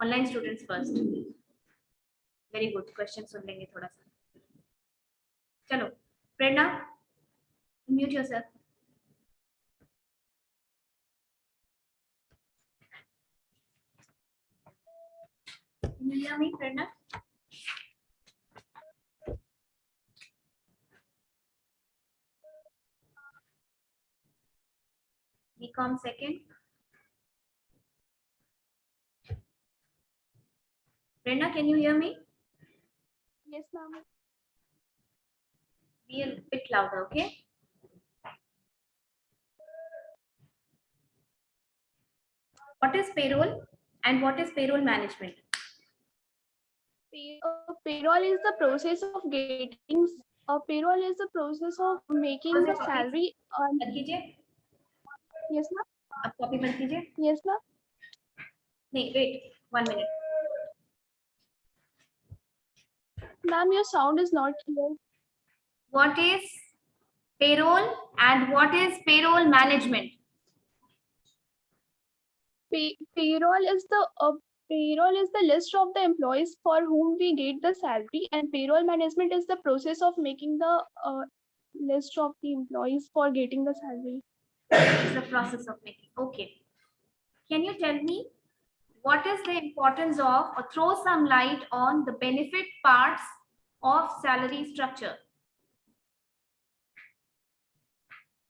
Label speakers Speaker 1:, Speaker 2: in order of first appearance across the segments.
Speaker 1: Online students first, very good, question सुन लेंगे थोड़ा सा। चलो Prerna, mute yourself. Prerna, BCom second. Prerna, can you hear me?
Speaker 2: Yes, ma'am.
Speaker 1: Be a bit louder, okay? What is payroll and what is payroll management?
Speaker 2: Payroll is the process of getting. Payroll is the process of making the salary. Yes, ma'am.
Speaker 1: अब copy बंद कीजिए।
Speaker 2: Yes, ma'am.
Speaker 1: नहीं, wait 1 minute.
Speaker 2: Ma'am, your sound is not clear.
Speaker 1: What is payroll and what is payroll management?
Speaker 2: Payroll is the list of the employees for whom we get the salary, and payroll management is the process of making the list of the employees for getting the salary.
Speaker 1: It's the process of making. Okay. Can you tell me what is the importance of, or throw some light on the benefit parts of salary structure?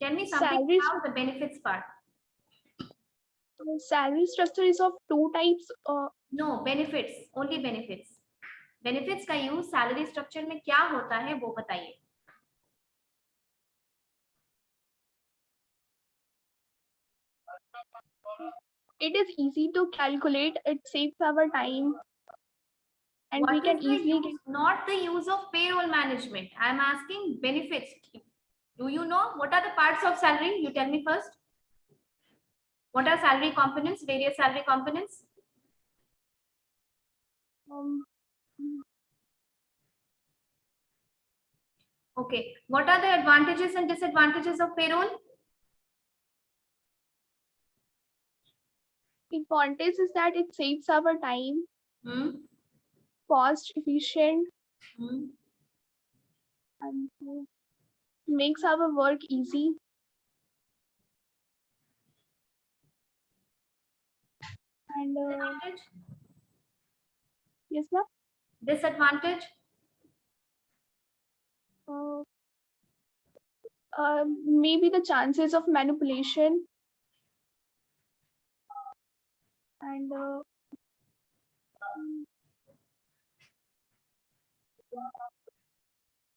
Speaker 1: Tell me something about the benefits part.
Speaker 2: Salary structure is of two types.
Speaker 1: No, benefits, only benefits. Benefits का use salary structure में क्या होता है वो बताइए।
Speaker 2: It is easy to calculate. It saves our time, and
Speaker 1: what
Speaker 2: we can easily
Speaker 1: get. Not the use of payroll management. I am asking benefits. Do you know what are the parts of salary? You tell me first. What are salary components? Various salary components. Okay. What are the advantages and disadvantages of payroll?
Speaker 2: Advantage is that it saves our time, cost efficient, and makes our work easy. And yes, ma'am.
Speaker 1: Disadvantage?
Speaker 2: Maybe the chances of manipulation, and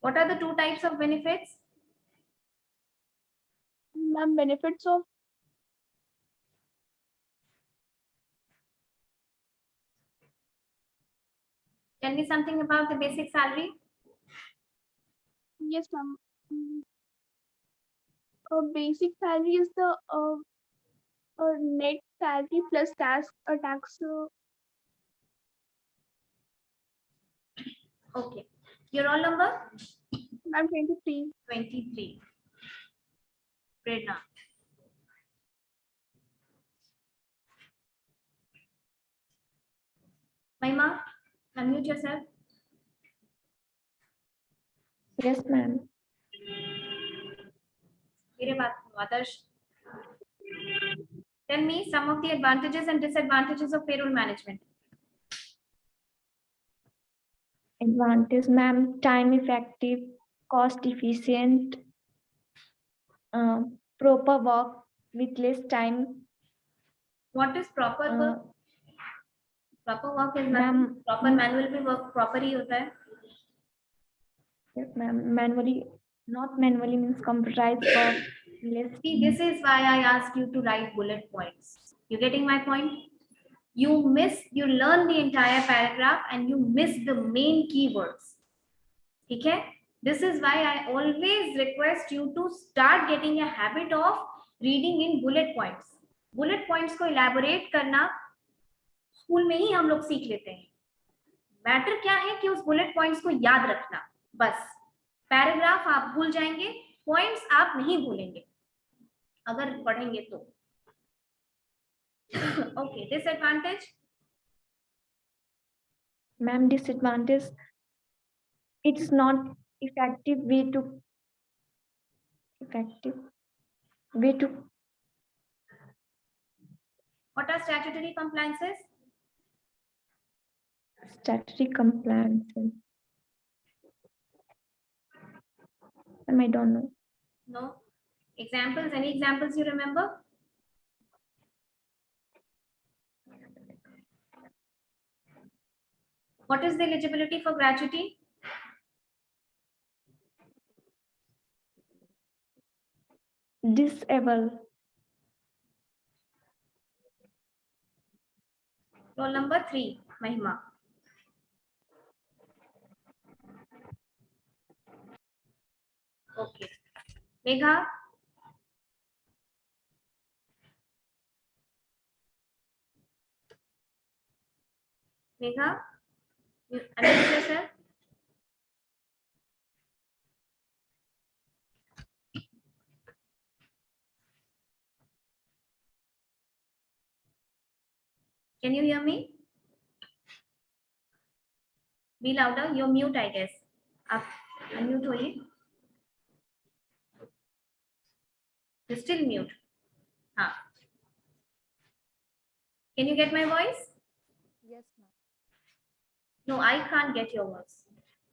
Speaker 1: what are the two types of benefits?
Speaker 2: Ma'am, benefits of
Speaker 1: Tell me something about the basic salary.
Speaker 2: Yes, ma'am. Basic salary is the net salary plus tax.
Speaker 1: Okay. Your roll number?
Speaker 2: I'm 23.
Speaker 1: 23. Prerna. Mahima, unmute yourself.
Speaker 3: Yes, ma'am.
Speaker 1: मेरे बात आदर्श. Tell me some of the advantages and disadvantages of payroll management.
Speaker 3: Advantage, ma'am, time effective, cost efficient, proper work with less time.
Speaker 1: What is proper work? Proper work is nothing. Proper manual भी work proper ही होता है.
Speaker 3: Yes, ma'am. Manually, not manually means computerized work.
Speaker 1: See, this is why I asked you to write bullet points. You getting my point? You learn the entire paragraph and you miss the main keywords. ठीक है? This is why I always request you to start getting a habit of reading in bullet points. Bullet points को elaborate करना school में ही हम लोग सीख लेते हैं. मैटर क्या है कि उस बुलेट पॉइंट्स को याद रखना. बस पैराग्राफ आप भूल जाएंगे, पॉइंट्स आप नहीं भूलेंगे अगर पढ़ेंगे तो. Okay, disadvantage?
Speaker 3: Ma'am, disadvantage, it's not effective way to
Speaker 1: What are statutory compliances?
Speaker 3: statutory compliance. Ma'am, I don't know.
Speaker 1: No. Examples? Any examples you remember? What is the eligibility for gratuity?
Speaker 3: Disable.
Speaker 1: Roll number 3, Mahima. Okay. Megha? Megha? You unmute yourself. Can you hear me? Be louder. You're mute, I guess. Up. Unmute होइए. You're still mute. हाँ. Can you get my voice?
Speaker 4: Yes, ma'am.
Speaker 1: No, I can't get your voice.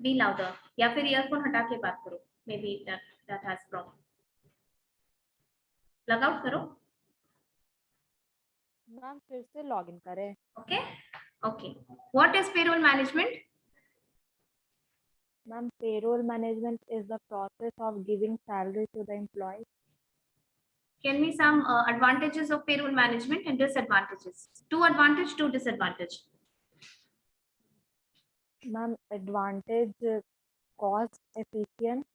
Speaker 1: Be louder. या फिर earphone हटा के बात करो. Maybe that has problem. Plug out करो.
Speaker 4: Ma'am फिर से लॉगिन करें.
Speaker 1: Okay. Okay. What is payroll management?
Speaker 4: Ma'am, payroll management is the process of giving salary to the employees.
Speaker 1: Can me some advantages of payroll management and disadvantages. 2 advantage, 2 disadvantage.
Speaker 4: Ma'am, advantage cost efficient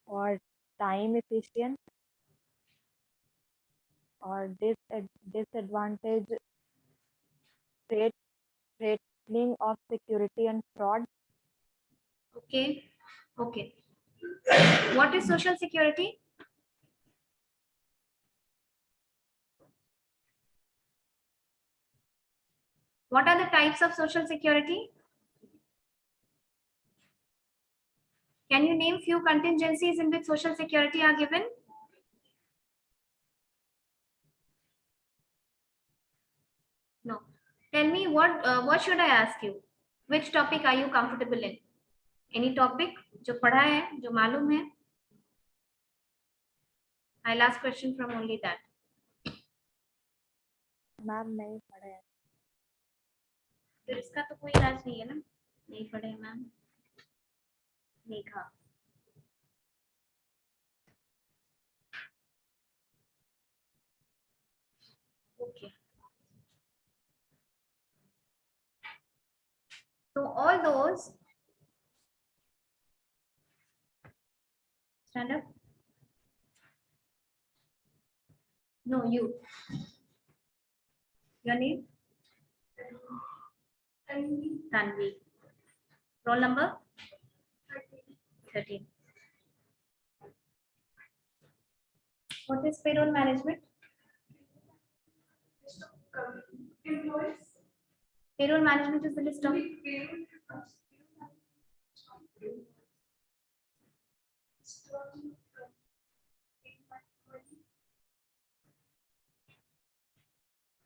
Speaker 4: or time efficient, or disadvantage threatening of security and fraud.
Speaker 1: Okay. Okay. What is social security? What are the types of social security? Can you name few contingencies in which social security are given? No. Tell me what should I ask you? Which topic are you comfortable in? Any topic जो पढ़ा है, जो मालूम है? I'll ask question from only that.
Speaker 4: Ma'am नहीं पढ़े हैं.
Speaker 1: फिर इसका तो कोई इलाज नहीं है ना? नहीं पढ़े मैम. देखा. Okay. So all those, stand up. No, you. Your name? Tanvi. Roll number? 13. What is payroll management? Payroll management is the list of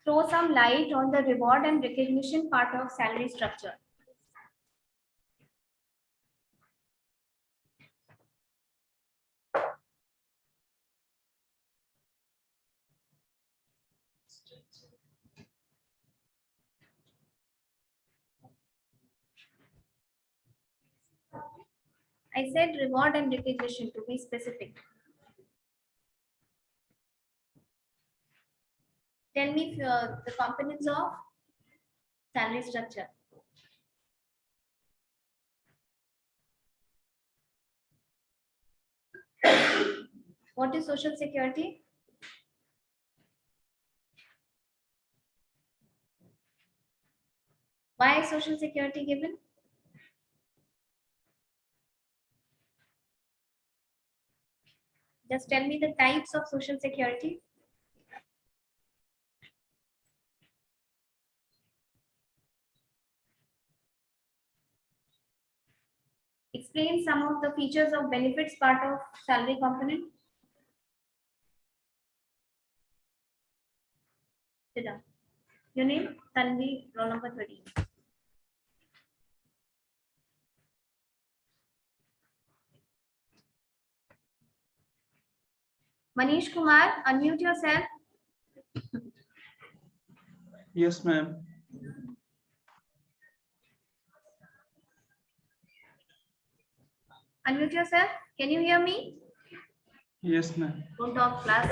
Speaker 1: throw some light on the reward and recognition part of salary structure. I said reward and recognition to be specific. Tell me the components of salary structure. What is social security? Why is social security given? Just tell me the types of social security. Explain some of the features of benefits part of salary component. Sit down. Your name? Tanvi, roll number 13. Manish Kumar, unmute yourself.
Speaker 5: Yes, ma'am.
Speaker 1: Unmute yourself. Can you hear me?
Speaker 5: Yes, ma'am.
Speaker 1: Don't talk class.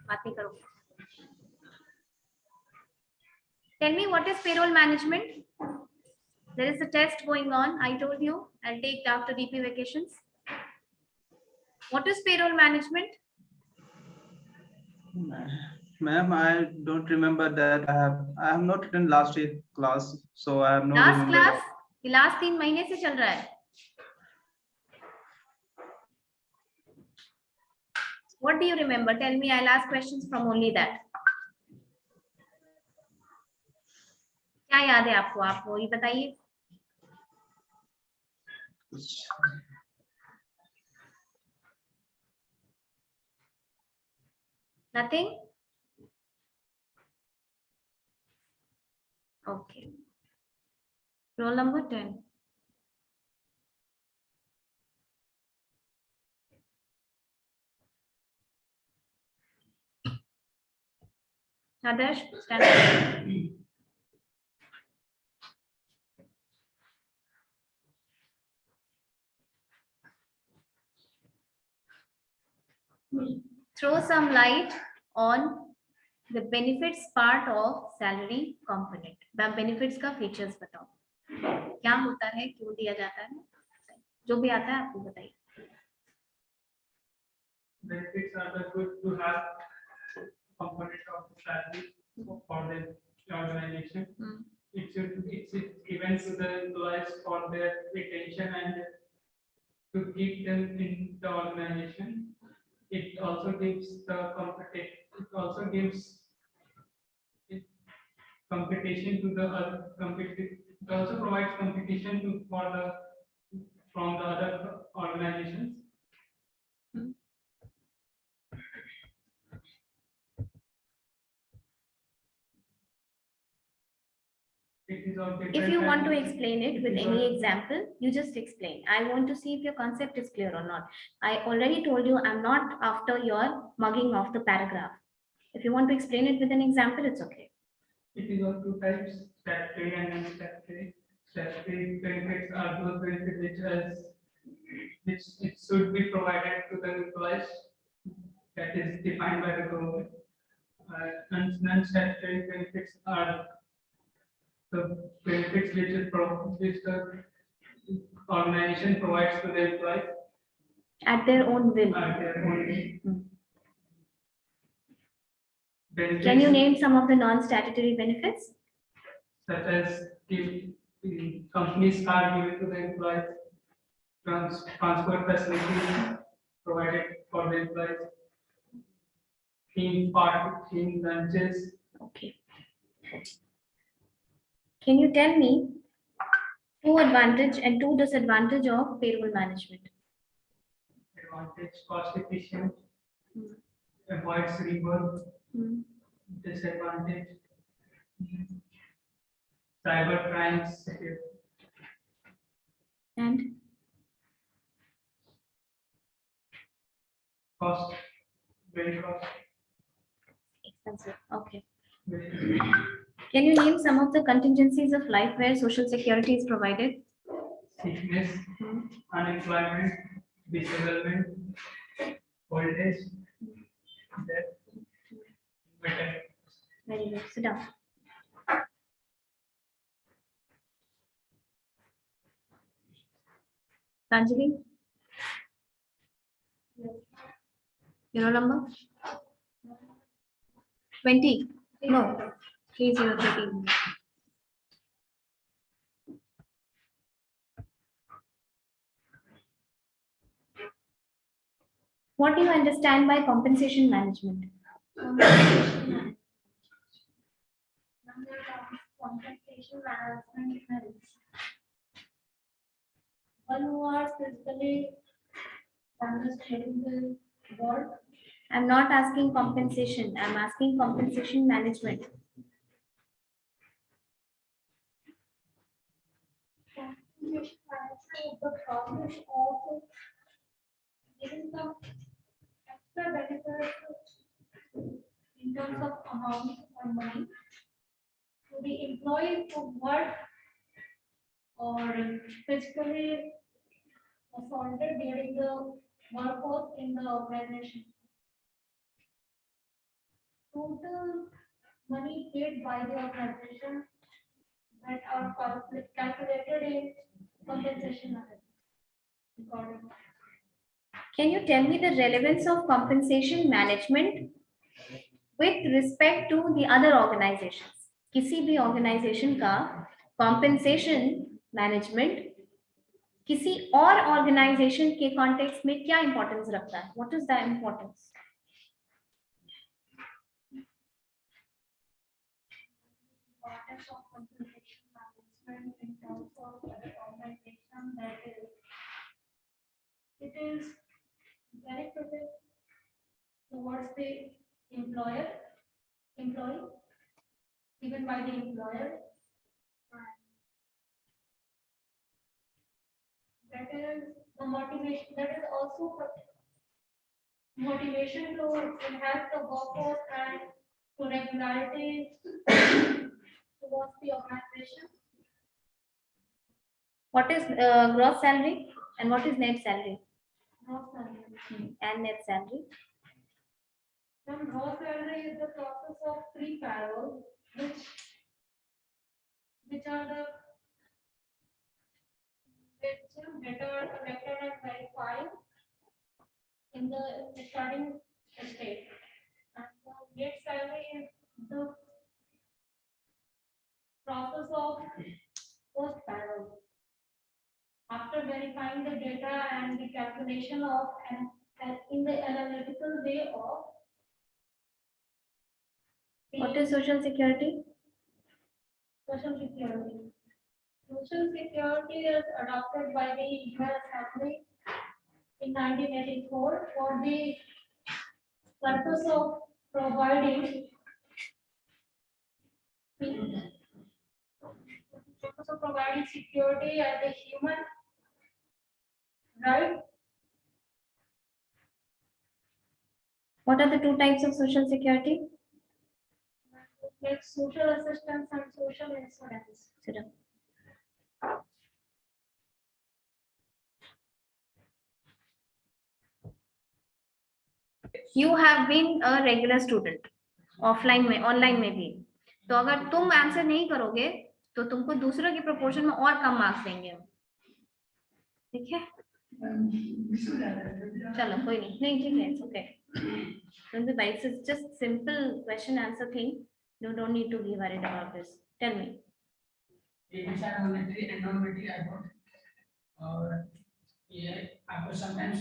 Speaker 1: बात नहीं करो. Tell me what is payroll management? There is a test going on. I told you I'll take after DP vacations. What is payroll management?
Speaker 5: Ma'am, I don't remember that. I have not written last year class, so I have no
Speaker 1: Last
Speaker 5: remember.
Speaker 1: class? ये last 3 महीने से चल रहा है. What do you remember? Tell me. I'll ask questions from only that. क्या याद है आपको? आप वो ये बताइए. Nothing? Okay. Roll number 10. Adarsh, stand up. Throw some light on the benefits part of salary component. Benefits का features बताओ. क्या होता है, क्यों दिया जाता है, जो भी आता है आपको बताइए.
Speaker 6: Benefits are the good to have component of the salary for the organization. It's given to the employees for their retention and to keep them in the organization. It also gives the competition to the other it also provides competition to from the other organizations. It is of
Speaker 1: If
Speaker 6: different
Speaker 1: you want to
Speaker 6: types.
Speaker 1: explain it with any example, you just explain. I want to see if your concept is clear or not. I already told you I'm not after your mugging of the paragraph. If you want to explain it with an example, it's okay.
Speaker 6: It is of two types, statutory and non-statutory. Statutory benefits are those benefits which it should be provided to the employees, that is defined by the government. And non-statutory benefits are the benefits which the organization provides to the employees
Speaker 1: At their own will.
Speaker 6: at their own. Benefits
Speaker 1: Can you name some of the non-statutory benefits?
Speaker 6: such as the company's car given to the employees, transport facilities provided for the employees, theme lunches.
Speaker 1: Okay. Can you tell me two advantage and two disadvantage of payroll management?
Speaker 6: Advantage, cost efficient,
Speaker 1: Hmm.
Speaker 6: avoids rework.
Speaker 1: Hmm.
Speaker 6: Disadvantage, cyber crimes,
Speaker 1: And
Speaker 6: cost, very cost.
Speaker 1: expensive. Okay.
Speaker 6: Very
Speaker 1: Can you name some of the contingencies of life where social security is provided?
Speaker 6: sickness, unemployment, disablement, old age, death, maternity.
Speaker 1: Very good. Sit down. Ranjali? Your number? 20? No. 3013. What do you understand by compensation management?
Speaker 3: Compensation management means
Speaker 7: One who are physically understanding the work.
Speaker 1: I'm not asking compensation. I'm asking compensation management.
Speaker 7: The process of giving some extra benefits in terms of amount or money to the employee who work or physically assaulted during the workforce in the organization. Total money paid by the organization that are calculated in compensation method.
Speaker 1: Can you tell me the relevance of compensation management with respect to the other organizations? किसी भी organization का compensation management किसी और organization के context में क्या importance रखता है? What is the importance?
Speaker 7: Importance of compensation management in terms of other organization, that is, it is beneficial towards the employee given by the employer. That is the motivation, that is also motivation to enhance the workforce and to regularity towards the organization.
Speaker 1: What is gross salary and what is net salary
Speaker 7: Gross salary.
Speaker 1: and net salary?
Speaker 7: Then gross salary is the process of pre-payroll, which are the better collected and verified in the starting state. And the net salary is the process of post-payroll. After verifying the data and the calculation of and in the analytical way of
Speaker 1: What is social security?
Speaker 7: Social Security. Social Security is adopted by the US Assembly in 1984 for the purpose of providing security as a human right.
Speaker 1: What are the two types of social security?
Speaker 7: Like social assistance and social insurance.
Speaker 1: Sit down. You have been a regular student, offline में online में भी, तो अगर तुम answer नहीं करोगे तो तुमको दूसरों के प्रोपोर्शन में और कम मार्क्स देंगे हम, ठीक है? चलो कोई नहीं, नहीं ठीक है, okay. Don't be worried, it's just simple question answer thing. You don't need to be worried about this. Tell me.
Speaker 6: environmentally I got, और ये आपको sometimes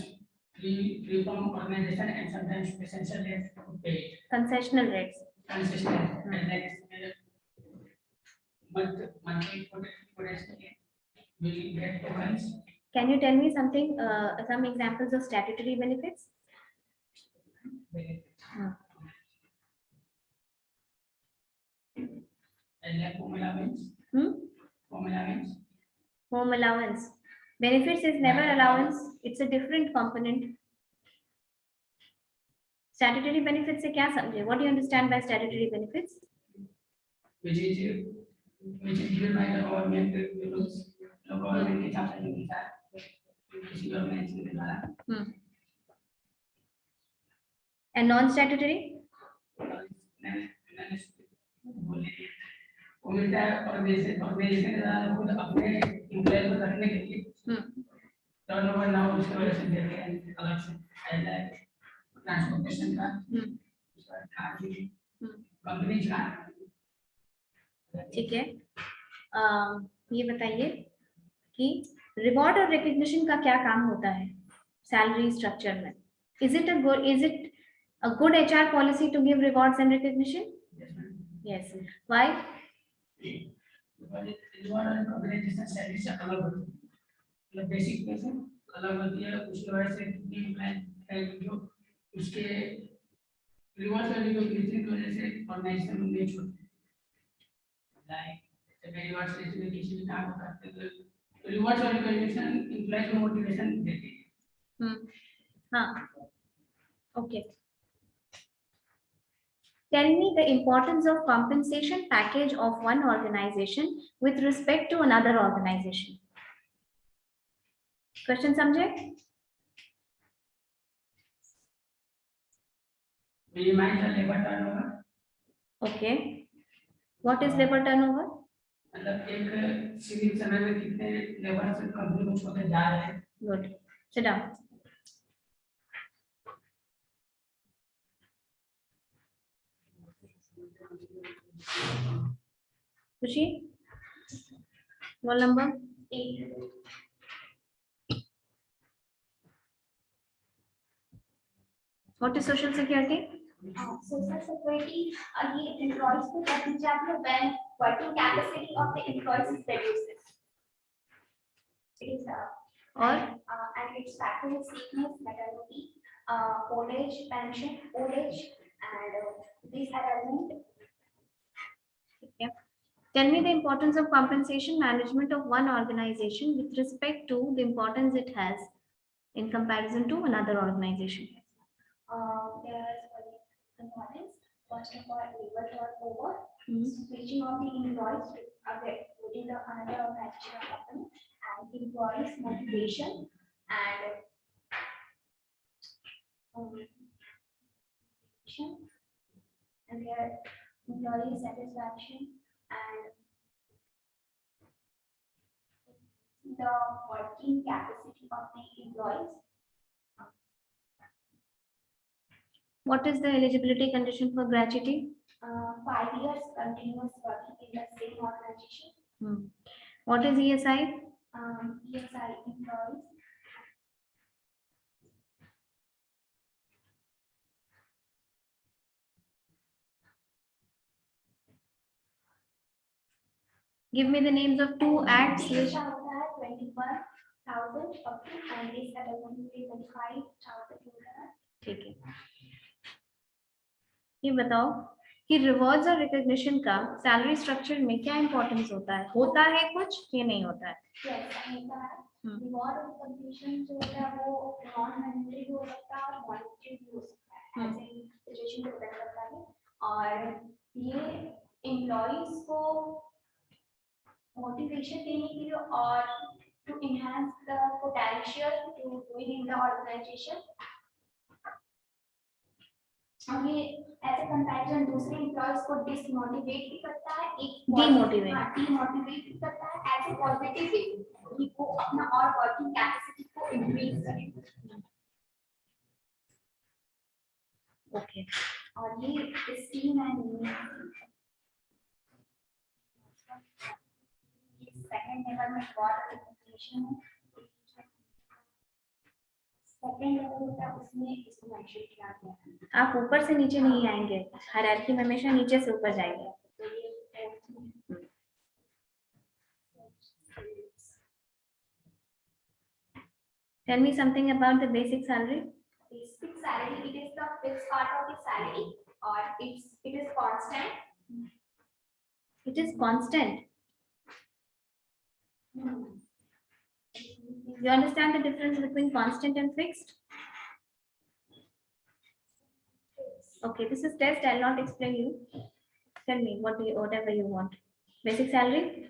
Speaker 6: free from organization and sometimes essential rates paid.
Speaker 1: Concessional rates.
Speaker 6: Consistent and like monthly quotation will get tokens.
Speaker 1: Can you tell me something, some examples of statutory benefits?
Speaker 6: And like home allowance. Home allowance.
Speaker 1: Home allowance. Benefits is never allowance. It's a different component. Statutory benefits से क्या समझे? What do you understand by statutory benefits?
Speaker 6: Which is given by the government, because the government के हिसाब से जो मिलता है, किसी organization के द्वारा.
Speaker 1: And non-statutory?
Speaker 6: वो मिलता है organization के द्वारा खुद अपने employees को रखने के लिए. Turnover now उसके वजह से देते हैं अलग से, like transportation का, car की, companies का.
Speaker 1: ठीक है, ये बताइए कि रिवॉर्ड और रिकग्निशन का क्या काम होता है सैलरी स्ट्रक्चर में? Is it a good HR policy to give rewards and recognition? Yes. Why?
Speaker 6: Because reward and recognition salaries are अलग होते हैं. बेसिक पे से अलग होती है, उसके बाद से डी प्लान है जो उसके रिवर्स वैल्यूएशन की वजह से ऑर्गेनाइजेशन में छोड़ते हैं। लाइक रिवर्स वैल्यूएशन किसी भी काम को करते हैं तो रिवर्स वैल्यूएशन एम्प्लॉय को मोटिवेशन देती है।
Speaker 1: हाँ, okay. Tell me the importance of compensation package of one organization with respect to another organization. Question समझे?
Speaker 6: Minimize the labor turnover.
Speaker 1: Okay. What is labor turnover?
Speaker 6: मतलब एक सीमित समय में कितने लेबर से कंपनी को छोड़कर जा रहे हैं।
Speaker 1: Good. Sit down. Kushi? Roll number 8. What is social security?
Speaker 7: Social security, ये employees को क्या दीजिए आपने when working capacity of the employees is reduces. It is
Speaker 1: और
Speaker 7: and its factor is sickness, maternity, old age pension, old age, and these are relevant.
Speaker 1: okay. Tell me the importance of compensation management of one organization with respect to the importance it has in comparison to another organization.
Speaker 7: There is importance. First of all, labor turnover,
Speaker 1: Hmm.
Speaker 7: switching of the employees to within the another organization or company, and employees motivation and their employee satisfaction and the working capacity of the employees.
Speaker 1: What is the eligibility condition for gratuity?
Speaker 7: 5 years continuous working in the same organization.
Speaker 1: What is ESI?
Speaker 7: ESI employees.
Speaker 1: Give me the names of two acts which
Speaker 7: 21,000 up to and this at 25,000.
Speaker 1: ठीक है। ये बताओ कि rewards और recognition का salary structure में क्या importance होता है कुछ ये नहीं होता है?
Speaker 7: Yes, होता है। Reward और recognition जो होता है वो नॉन मॉनेटरी भी हो सकता है और मॉनेटरी भी हो सकता है, ऐसे सिचुएशन पे डिपेंड करता है। और ये एम्प्लॉइज को मोटिवेशन देने के लिए और to enhance the potential to doing in the organisation. और ये ऐसे कंपैरिजन दूसरे एम्प्लॉइज को डिसमोटिवेट भी करता है, एक डीमोटिवेट भी करता है ऐसे पॉजिटिव वे कि वो अपना और वर्किंग कैपेसिटी को इंक्रीज करे।
Speaker 1: ओके।
Speaker 7: और ये स्टीम एंड सेकंड लेवल में बहुत रिकॉग्निशन है। सेकंड लेवल होता है उसमें इसको मेंशन किया गया है।
Speaker 1: आप ऊपर से नीचे नहीं आएंगे, हायरार्की में हमेशा नीचे से ऊपर जाएंगे। Tell me something about the basic salary.
Speaker 7: Basic salary, it is the fixed part of the salary or it is constant.
Speaker 1: It is constant. You understand the difference between constant and fixed? Okay, this is test. I'll not explain you. Tell me whatever you want. Basic salary.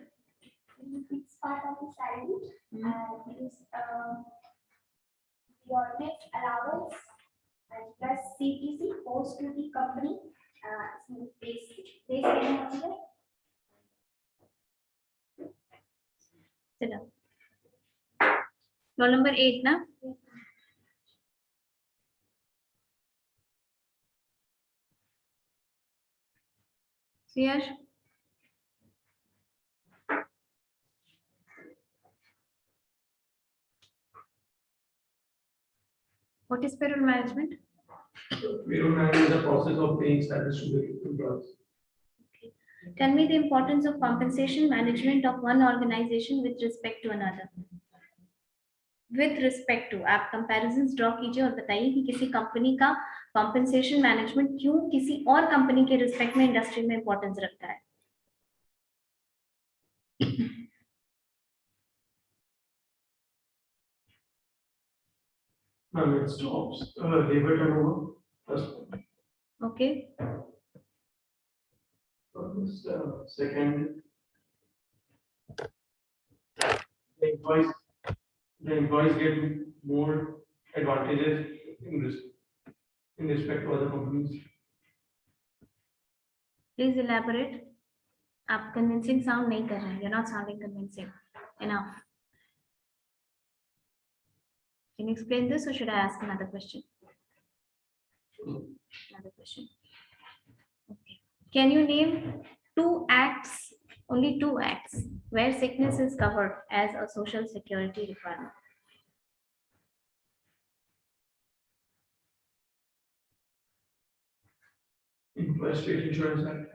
Speaker 7: Fixed part of the salary and it is your next allowance and plus CTC goes to the company. Basic
Speaker 1: Sit down. Roll number 8, na? Clear? What is payroll management?
Speaker 8: Payroll management is the process of paying salaries to the employees.
Speaker 1: Tell me the importance of compensation management of one organization with respect to another. With respect to, आप comparisons draw कीजिए और बताइए कि किसी company का compensation management क्यों किसी और कंपनी के रिस्पेक्ट में इंडस्ट्री में इंपॉर्टेंस रखता है.
Speaker 8: Ma'am, it stops labor turnover. First,
Speaker 1: Okay.
Speaker 8: second, the employees get more advantages in respect to other companies.
Speaker 1: Please elaborate. आप convincing sound नहीं कर रहे हैं. You're not sounding convincing enough. Can you explain this or should I ask another question? Another question. Okay. Can you name two acts, only two acts, where sickness is covered as a social security requirement?
Speaker 8: Employee state insurance act.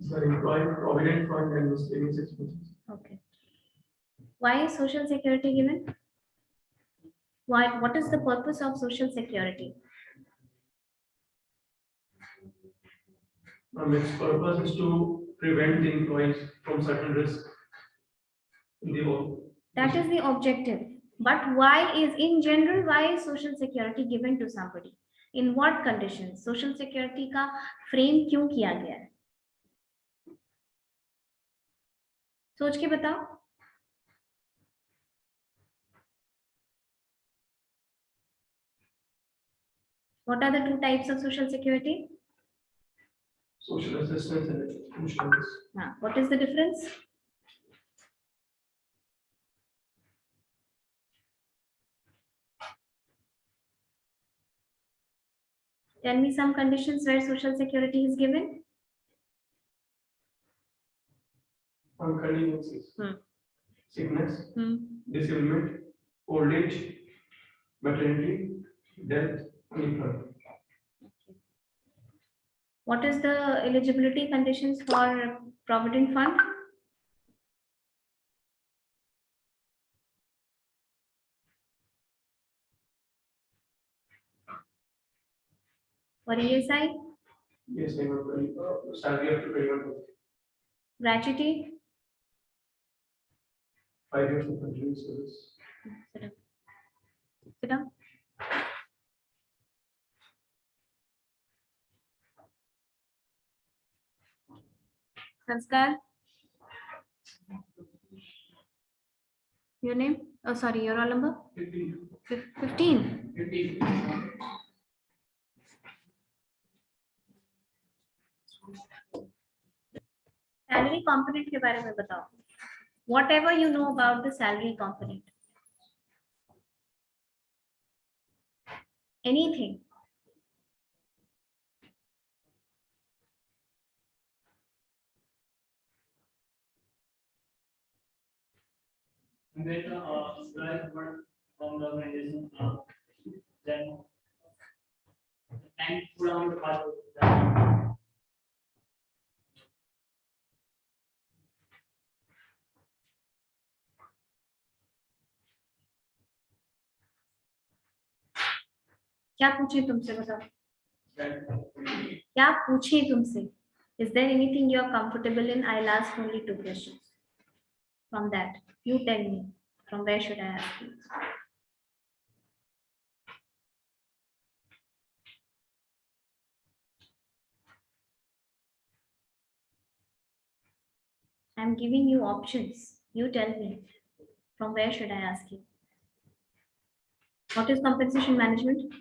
Speaker 8: The employee provident fund and miscellaneous expenses.
Speaker 1: Okay. Why is social security given? Why? What is the purpose of social security?
Speaker 8: Its purpose is to prevent the employees from certain risks in the work.
Speaker 1: That is the objective. But why is, in general, why is social security given to somebody? In what conditions? Social security का frame क्यों किया गया है? सोच के बताओ. What are the two types of social security?
Speaker 8: Social assistance and insurance.
Speaker 1: What is the difference? Tell me some conditions where social security is given.
Speaker 8: Conveniences. Sickness,
Speaker 1: Hmm.
Speaker 8: disablement, old age, maternity, death, unemployment.
Speaker 1: What is the eligibility conditions for provident fund? For ESI?
Speaker 8: Yes, I know. Salary up to 21.
Speaker 1: Gratuity?
Speaker 8: 5 years of continuous service.
Speaker 1: Sit down. Sit down. Sanskar? Your name? Oh, sorry, your roll number? 15.
Speaker 8: 15.
Speaker 1: Salary component के बारे में बताओ. Whatever you know about the salary component. Anything.
Speaker 6: And then employees from the organization then and put on the part of that.
Speaker 1: क्या पूछे तुमसे बताओ. क्या पूछे तुमसे? Is there anything you are comfortable in? I'll ask only 2 questions. From that, you tell me. From where should I ask you? I'm giving you options. You tell me. From where should I ask you? What is compensation management?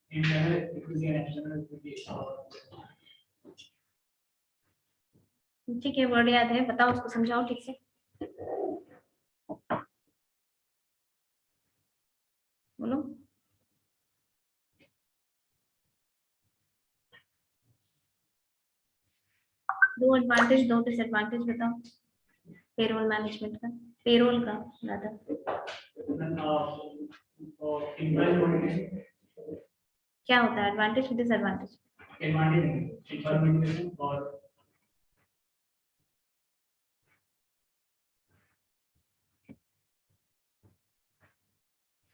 Speaker 6: In general, equity and external equity.
Speaker 1: ठीक है, word याद है, बताओ उसको समझाओ ठीक से. बोलो. दो एडवांटेज, दो डिसएडवांटेज बताओ पेरोल मैनेजमेंट का, पेरोल का ज्यादा.
Speaker 6: Employee motivation.
Speaker 1: क्या होता है एडवांटेज डिसएडवांटेज?
Speaker 6: एडवांटेज इंफॉर्मेशन और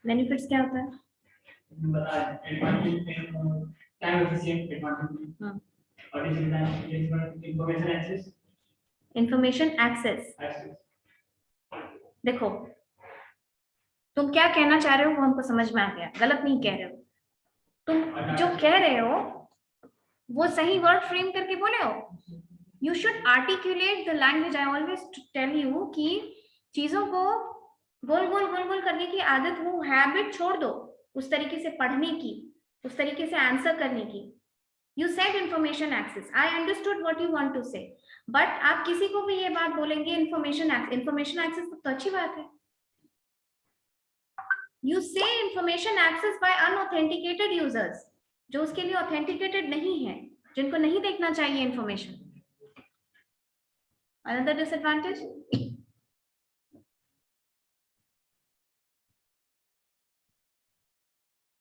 Speaker 1: बेनिफिट्स क्या होता है?
Speaker 6: एडवांटेज टाइम एफिशिएंट एडवांटेज और information access
Speaker 1: information access.
Speaker 6: Access
Speaker 1: देखो तुम क्या कहना चाह रहे हो वो हमको समझ में आ गया, गलत नहीं कह रहे हो। तुम जो कह रहे हो वो सही वर्ड फ्रेम करके बोले हो। You should articulate the language. I always tell you कि चीजों को गोल गोल गोल गोल करने की आदत, वो हैबिट छोड़ दो उस तरीके से पढ़ने की, उस तरीके से आंसर करने की। You said information access, I understood what you want to say, but आप किसी को भी ये बात बोलेंगे इंफॉर्मेशन एक्सेस तो अच्छी बात है। You say information access by unauthenticated users, जो उसके लिए authenticated नहीं है, जिनको नहीं देखना चाहिए information. Another disadvantage?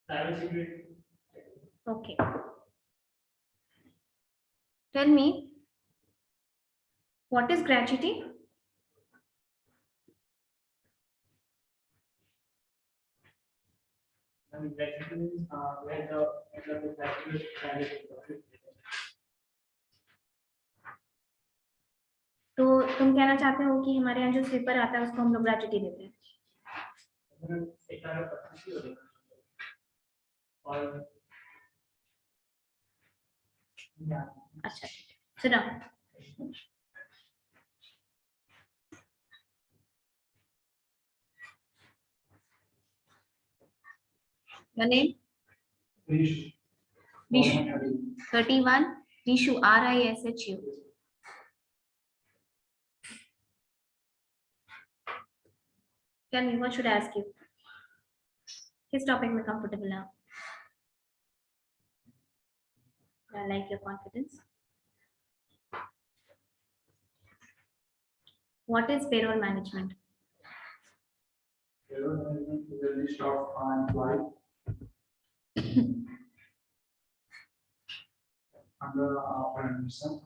Speaker 6: cyber security
Speaker 1: Okay. Tell me, what is gratuity?
Speaker 6: and that is where the factor
Speaker 1: तो तुम कहना चाहते हो कि हमारे यहाँ जो स्लीपर आता है उसको हम लोग ग्रेचुटी देते हैं?
Speaker 6: और
Speaker 1: अच्छा सुनो, your name? Rishu. 31 Rishu, Rishu. Tell me, what should I ask you? किस टॉपिक में कंफर्टेबल है? I like your confidence. What is payroll management?
Speaker 9: Payroll management is a list of employees under organization.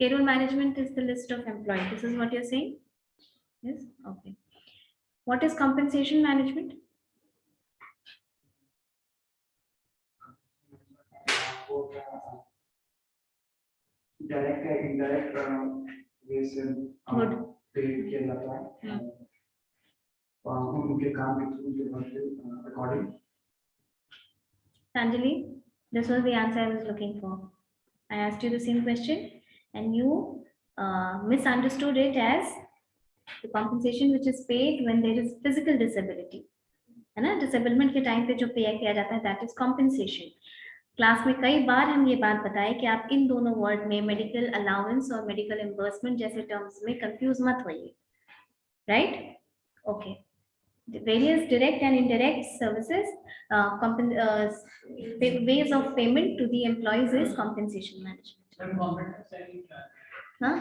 Speaker 1: Payroll management is the list of employees. This is what you're saying? Yes? Okay. What is compensation management?
Speaker 9: Direct and indirect ways से
Speaker 1: Good.
Speaker 9: paid किया जाता है और उनके काम के through जो है according.
Speaker 1: Sanjali, this was the answer I was looking for. I asked you the same question and you misunderstood it as the compensation which is paid when there is physical disability. है ना, disablement के time पे जो पे किया जाता है that is compensation. Class में कई बार हम ये बात बताए कि आप इन दोनों वर्ड में मेडिकल अलाउंस और मेडिकल एम्बर्समेंट जैसे टर्म्स में कंफ्यूज मत होइए, right? Okay. Various direct and indirect services, ways of payment to the employees is compensation management. Huh?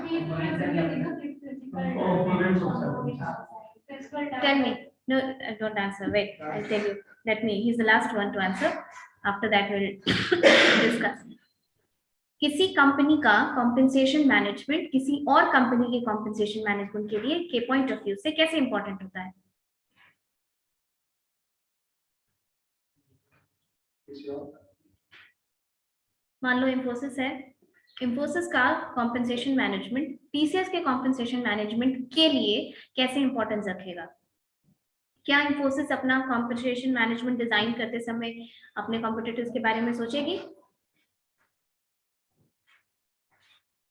Speaker 1: Tell me. No, don't answer. Wait, I'll tell you. Let me. He's the last one to answer. After that, we'll discuss. किसी company का compensation management किसी और company के compensation management के लिए के point of view से कैसे इंपॉर्टेंट होता है? मान लो इंफोसिस है, इंफोसिस का कॉम्पेंसेशन मैनेजमेंट टीसीएस के कॉम्पेंसेशन मैनेजमेंट के लिए कैसे इंपॉर्टेंस रखेगा? क्या इंफोसिस अपना कॉम्पेंसेशन मैनेजमेंट डिजाइन करते समय अपने कॉम्पिटिटर्स के बारे में सोचेगी?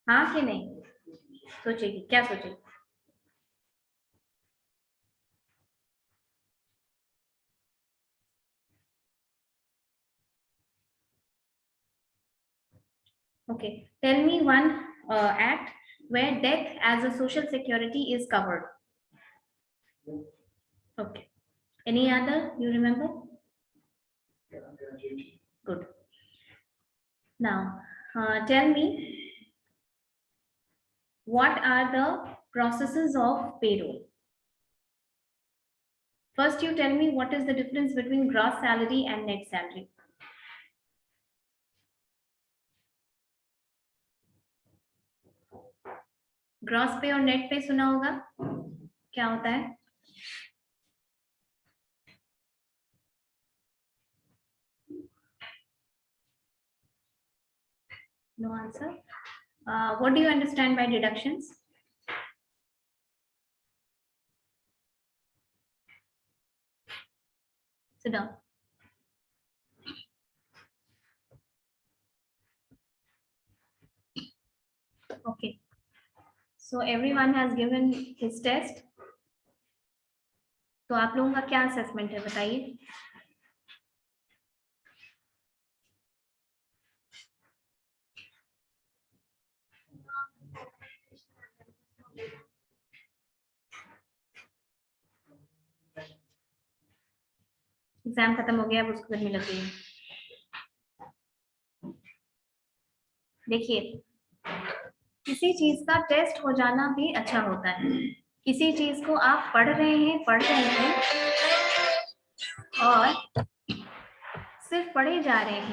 Speaker 1: हाँ कि नहीं सोचेगी? क्या सोचेगी? Okay, tell me one act where death as a social security is covered. Okay. Any other you remember? Good. Now, tell me, what are the processes of payroll? First, you tell me what is the difference between gross salary and net salary. Gross पे और net पे सुना होगा, क्या होता है? No answer. What do you understand by deductions? Sit down. Okay. So everyone has given his test. तो आप लोगों का क्या असेसमेंट है बताइए? एग्जाम खत्म हो गया, अब उसको गर्मी लग गई है। देखिए, किसी चीज का टेस्ट हो जाना भी अच्छा होता है। किसी चीज को आप पढ़ रहे हैं और सिर्फ पढ़े जा रहे हैं